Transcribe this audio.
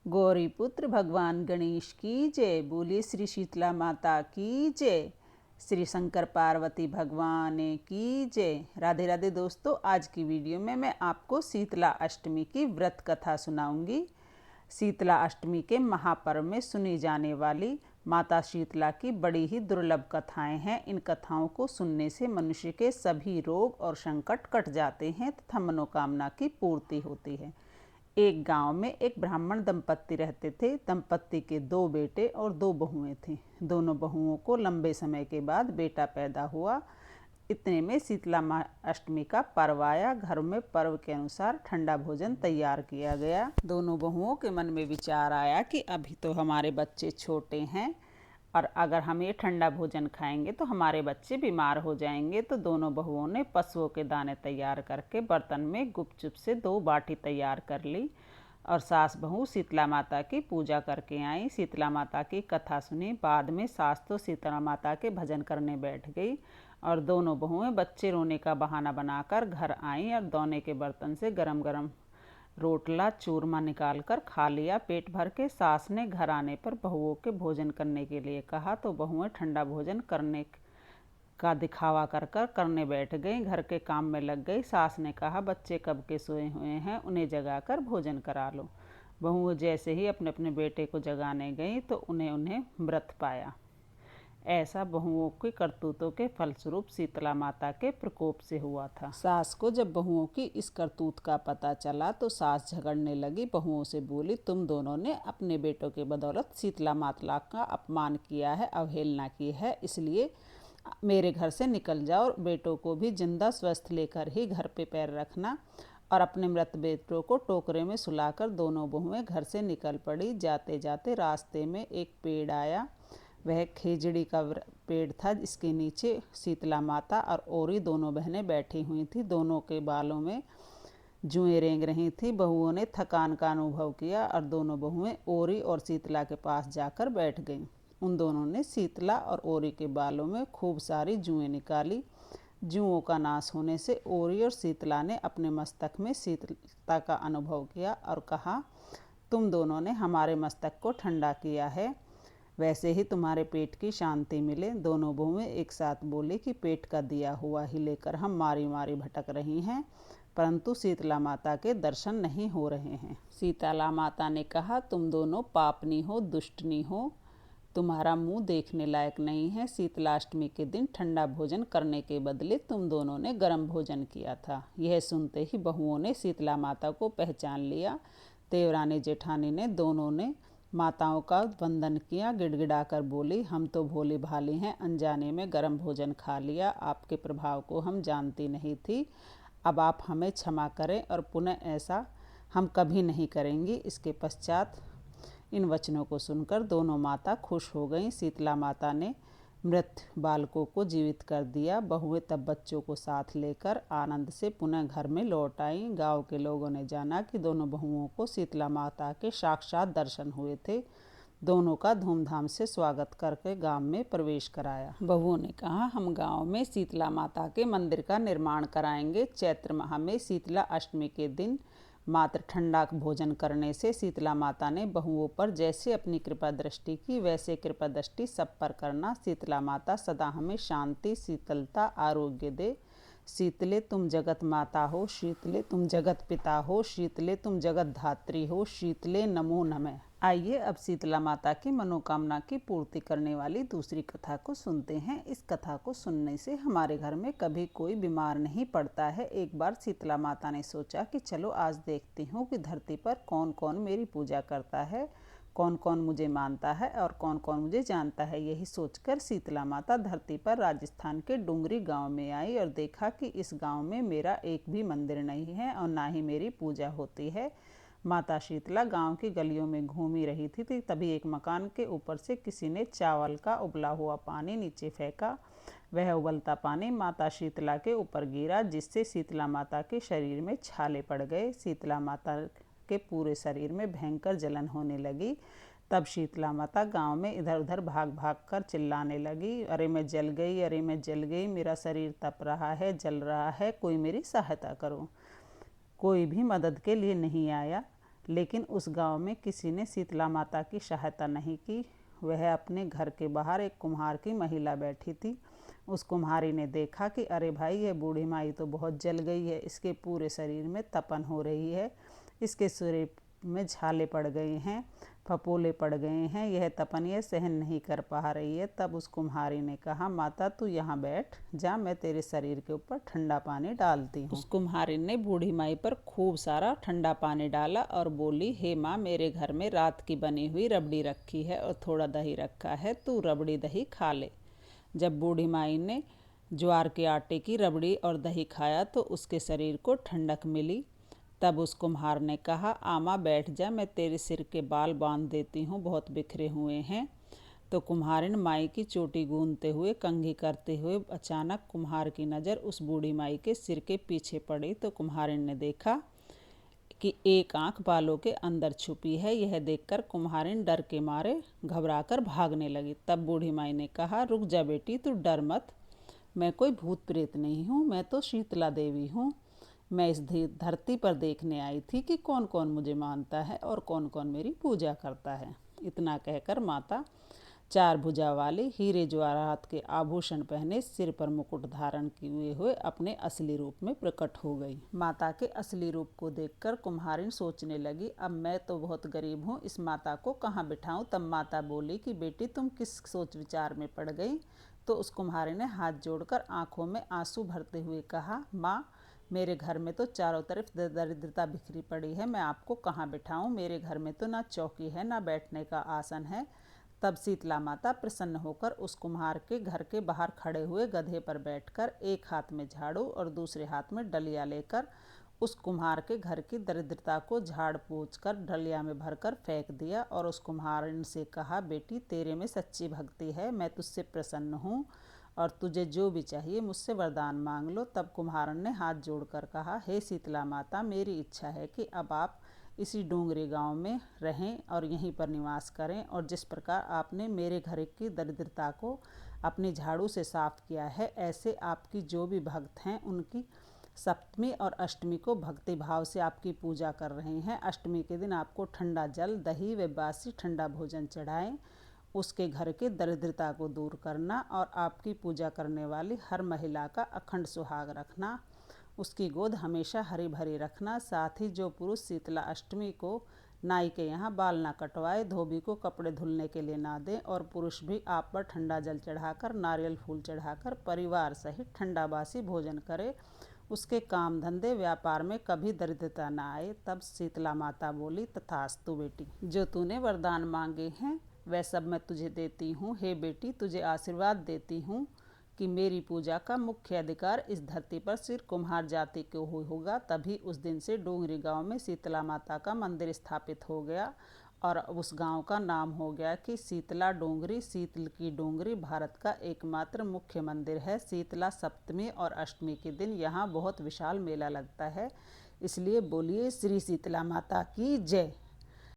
गौरी पुत्र भगवान गणेश की जय। बोलिए श्री शीतला माता की जय। श्री शंकर पार्वती भगवान की जय। राधे राधे दोस्तों, आज की वीडियो में मैं आपको शीतला अष्टमी की व्रत कथा सुनाऊंगी। शीतला अष्टमी के महापर्व में सुनी जाने वाली माता शीतला की बड़ी ही दुर्लभ कथाएं हैं। इन कथाओं को सुनने से मनुष्य के सभी रोग और संकट कट जाते हैं तथा मनोकामना की पूर्ति होती है। एक गांव में एक ब्राह्मण दंपत्ति रहते थे। दंपत्ति के 2 बेटे और 2 बहुएं थीं। दोनों बहुओं को लंबे समय के बाद बेटा पैदा हुआ। इतने में शीतला अष्टमी का पर्व आया। घर में पर्व के अनुसार ठंडा भोजन तैयार किया गया। दोनों बहुओं के मन में विचार आया कि अभी तो हमारे बच्चे छोटे हैं और अगर हम ये ठंडा भोजन खाएंगे तो हमारे बच्चे बीमार हो जाएंगे। तो दोनों बहुओं ने पशुओं के दाने तैयार करके बर्तन में गुपचुप से 2 बाटी तैयार कर ली और सास बहू शीतला माता की पूजा करके आई। शीतला माता की कथा सुनी। बाद में सास तो शीतला माता के भजन करने बैठ गई और दोनों बहुएं बच्चे रोने का बहाना बनाकर घर आईं और दोने के बर्तन से गरम गरम रोटला चूरमा निकालकर खा लिया पेट भर के। सास ने घर आने पर बहुओं के भोजन करने के लिए कहा तो बहुएं ठंडा भोजन करने का दिखावा कर कर करने बैठ गई। घर के काम में लग गई। सास ने कहा, बच्चे कब के सोए हुए हैं, उन्हें जगाकर भोजन करा लो। बहुएं जैसे ही अपने अपने बेटे को जगाने गई तो उन्हें व्रत पाया। ऐसा बहुओं की करतूतों के फलस्वरूप शीतला माता के प्रकोप से हुआ था। सास को जब बहुओं की इस करतूत का पता चला तो सास झगड़ने लगी। बहुओं से बोली, तुम दोनों ने अपने बेटों के बदौलत शीतला माता का अपमान किया है, अवहेलना की है, इसलिए मेरे घर से निकल जाओ और बेटों को भी जिंदा स्वस्थ लेकर ही घर पे पैर रखना। और अपने मृत बेटों को टोकरे में सुलाकर दोनों बहुएं घर से निकल पड़ी। जाते जाते रास्ते में एक पेड़ आया। वह खेजड़ी का पेड़ था जिसके नीचे शीतला माता और ओरी दोनों बहनें बैठी हुई थी। दोनों के बालों में जुएं रेंग रही थी। बहुओं ने थकान का अनुभव किया और दोनों बहुएं ओरी और शीतला के पास जाकर बैठ गईं। उन दोनों ने शीतला और ओरी के बालों में खूब सारी जुएं निकाली। जुओं का नाश होने से ओरी और शीतला ने अपने मस्तक में शीतलता का अनुभव किया और कहा, तुम दोनों ने हमारे मस्तक को ठंडा किया है, वैसे ही तुम्हारे पेट की शांति मिले। दोनों बहुएं एक साथ बोली कि पेट का दिया हुआ ही लेकर हम मारी मारी भटक रही हैं, परंतु शीतला माता के दर्शन नहीं हो रहे हैं। शीतला माता ने कहा, तुम दोनों पापनी हो, दुष्टनी हो, तुम्हारा मुंह देखने लायक नहीं है। शीतलाष्टमी के दिन ठंडा भोजन करने के बदले तुम दोनों ने गर्म भोजन किया था। यह सुनते ही बहुओं ने शीतला माता को पहचान लिया। देवरानी जेठानी ने दोनों ने माताओं का वंदन किया। गिड़गिड़ाकर बोली, हम तो भोली भाली हैं, अनजाने में गर्म भोजन खा लिया, आपके प्रभाव को हम जानती नहीं थी। अब आप हमें क्षमा करें और पुनः ऐसा हम कभी नहीं करेंगी। इसके पश्चात इन वचनों को सुनकर दोनों माता खुश हो गईं। शीतला माता ने मृत बालकों को जीवित कर दिया। बहुएं तब बच्चों को साथ लेकर आनंद से पुनः घर में लौट आईं। गांव के लोगों ने जाना कि दोनों बहुओं को शीतला माता के साक्षात दर्शन हुए थे। दोनों का धूमधाम से स्वागत करके गांव में प्रवेश कराया। बहुओं ने कहा, हम गांव में शीतला माता के मंदिर का निर्माण कराएंगे। चैत्र माह में शीतला अष्टमी के दिन मात्र ठंडा भोजन करने से शीतला माता ने बहुओं पर जैसे अपनी कृपा दृष्टि की, वैसे कृपा दृष्टि सब पर करना। शीतला माता सदा हमें शांति, शीतलता, आरोग्य दे। शीतले तुम जगत माता हो, शीतले तुम जगत पिता हो, शीतले तुम जगत धात्री हो, शीतले नमो नमः। आइए अब शीतला माता की मनोकामना की पूर्ति करने वाली दूसरी कथा को सुनते हैं। इस कथा को सुनने से हमारे घर में कभी कोई बीमार नहीं पड़ता है। एक बार शीतला माता ने सोचा कि चलो आज देखती हूँ कि धरती पर कौन कौन मेरी पूजा करता है, कौन कौन मुझे मानता है और कौन कौन मुझे जानता है। यही सोचकर शीतला माता धरती पर राजस्थान के डुंगरी गांव में आई और देखा कि इस गांव में मेरा एक भी मंदिर नहीं है और ना ही मेरी पूजा होती है। माता शीतला गांव की गलियों में घूमी रही थी तभी एक मकान के ऊपर से किसी ने चावल का उबला हुआ पानी नीचे फेंका। वह उबलता पानी माता शीतला के ऊपर गिरा, जिससे शीतला माता के शरीर में छाले पड़ गए। शीतला माता के पूरे शरीर में भयंकर जलन होने लगी। तब शीतला माता गांव में इधर उधर भाग भाग कर चिल्लाने लगी, अरे मैं जल गई, अरे मैं जल गई, मेरा शरीर तप रहा है, जल रहा है, कोई मेरी सहायता करो। कोई भी मदद के लिए नहीं आया। लेकिन उस गांव में किसी ने शीतला माता की सहायता नहीं की। वह अपने घर के बाहर एक कुम्हार की महिला बैठी थी। उस कुम्हारी ने देखा कि अरे भाई, यह बूढ़ी माई तो बहुत जल गई है, इसके पूरे शरीर में तपन हो रही है, इसके शरीर में झाले पड़ गए हैं, फपोले पड़ गए हैं, यह तपन यह सहन नहीं कर पा रही है। तब उस कुम्हारी ने कहा, माता तू यहाँ बैठ जा, मैं तेरे शरीर के ऊपर ठंडा पानी डालती हूँ। उस कुम्हारी ने बूढ़ी माई पर खूब सारा ठंडा पानी डाला और बोली, हे माँ, मेरे घर में रात की बनी हुई रबड़ी रखी है और थोड़ा दही रखा है, तू रबड़ी दही खा ले। जब बूढ़ी माई ने ज्वार के आटे की रबड़ी और दही खाया तो उसके शरीर को ठंडक मिली। तब उस कुम्हार ने कहा, आमा बैठ जा, मैं तेरे सिर के बाल बांध देती हूँ, बहुत बिखरे हुए हैं। तो कुम्हारिन माई की चोटी गूंदते हुए कंघी करते हुए अचानक कुम्हार की नज़र उस बूढ़ी माई के सिर के पीछे पड़ी। तो कुम्हारिन ने देखा कि एक आंख बालों के अंदर छुपी है। यह देखकर कुम्हारिन डर के मारे घबराकर भागने लगी। तब बूढ़ी माई ने कहा, रुक जा बेटी, तू डर मत, मैं कोई भूत प्रेत नहीं हूँ, मैं तो शीतला देवी हूँ। मैं इस धरती पर देखने आई थी कि कौन कौन मुझे मानता है और कौन कौन मेरी पूजा करता है। इतना कहकर माता चार भुजा वाली हीरे जवाहरात के आभूषण पहने, सिर पर मुकुट धारण किए हुए अपने असली रूप में प्रकट हो गई। माता के असली रूप को देखकर कुम्हारिन सोचने लगी, अब मैं तो बहुत गरीब हूँ, इस माता को कहाँ बिठाऊं। तब माता बोली कि बेटी, तुम किस सोच विचार में पड़ गई। तो उस कुम्हारी ने हाथ जोड़कर आंखों में आंसू भरते हुए कहा, माँ, मेरे घर में तो चारों तरफ दरिद्रता बिखरी पड़ी है, मैं आपको कहाँ बिठाऊं। मेरे घर में तो ना चौकी है, ना बैठने का आसन है। तब शीतला माता प्रसन्न होकर उस कुम्हार के घर के बाहर खड़े हुए गधे पर बैठकर एक हाथ में झाड़ू और दूसरे हाथ में डलिया लेकर उस कुम्हार के घर की दरिद्रता को झाड़ पोंछ कर डलिया में भरकर फेंक दिया और उस कुम्हारिन से कहा, बेटी, तेरे में सच्ची भक्ति है, मैं तुझसे प्रसन्न हूँ और तुझे जो भी चाहिए मुझसे वरदान मांग लो। तब कुम्हारन ने हाथ जोड़कर कहा, हे शीतला माता, मेरी इच्छा है कि अब आप इसी डोंगरी गांव में रहें और यहीं पर निवास करें, और जिस प्रकार आपने मेरे घर की दरिद्रता को अपनी झाड़ू से साफ किया है, ऐसे आपकी जो भी भक्त हैं उनकी सप्तमी और अष्टमी को भक्ति भाव से आपकी पूजा कर रहे हैं। अष्टमी के दिन आपको ठंडा जल, दही व बासी ठंडा भोजन चढ़ाएं, उसके घर के दरिद्रता को दूर करना और आपकी पूजा करने वाली हर महिला का अखंड सुहाग रखना, उसकी गोद हमेशा हरी भरी रखना। साथ ही जो पुरुष शीतला अष्टमी को नाई के यहाँ बाल ना कटवाए, धोबी को कपड़े धुलने के लिए ना दें और पुरुष भी आप पर ठंडा जल चढ़ाकर, नारियल फूल चढ़ाकर परिवार सहित ठंडा बासी भोजन करे, उसके काम धंधे व्यापार में कभी दरिद्रता ना आए। तब शीतला माता बोली, तथास्तु बेटी, जो तूने वरदान मांगे हैं वह सब मैं तुझे देती हूँ। हे बेटी, तुझे आशीर्वाद देती हूँ कि मेरी पूजा का मुख्य अधिकार इस धरती पर सिर्फ कुम्हार जाति को होगा। तभी उस दिन से डोंगरी गांव में शीतला माता का मंदिर स्थापित हो गया और उस गांव का नाम हो गया कि शीतला डोंगरी। शीतल की डोंगरी भारत का एकमात्र मुख्य मंदिर है। शीतला सप्तमी और अष्टमी के दिन यहाँ बहुत विशाल मेला लगता है। इसलिए बोलिए श्री शीतला माता की जय।